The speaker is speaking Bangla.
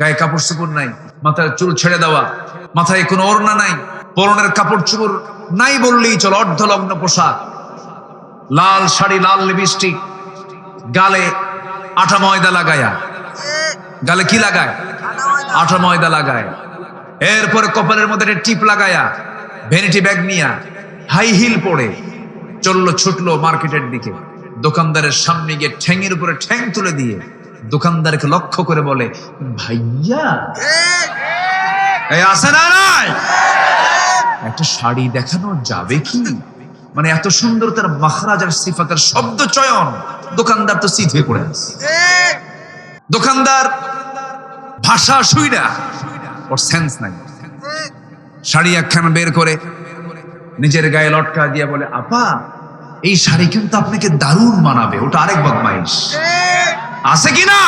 গায়ে কাপড় চোপড় নাই, মাথায় চুল ছেড়ে দেওয়া, মাথায় কোনো ওড়না নাই, পরনের কাপড় চোপড় নাই বললেই চল, অর্ধলগ্ন পোশাক, লাল শাড়ি, লাল লিপস্টিক, গালে আটা ময়দা লাগায়া, গালে কি লাগায়? আটা ময়দা লাগায়। এরপরে কপালের মধ্যে একটা টিপ লাগায়া, ভ্যানিটি ব্যাগ নিয়া, হাই হিল পরে ছুটলো মার্কেটের দিকে। দোকানদারের সামনে গিয়ে ঠ্যাঙের উপরে ঠ্যাং তুলে দিয়ে দোকানদারকে লক্ষ্য করে বলে, ভাইয়া এই আছে না নাই, একটা শাড়ি দেখানো যাবে কি? মানে এত সুন্দর তার মাখরাজার সিফাতের শব্দ চয়ন, দোকানদার তো সিট হয়ে পড়ে আছে। দোকানদার ভাষা শুইনা, ওর সেন্স নাই। শাড়ি একখানা বের করে নিজের গায়ে লটকা দিয়ে বলে, আপা এই শাড়ি কিন্তু আপনাকে দারুণ মানাবে। ওটা আরেক বদমাইশ আছে কিনা?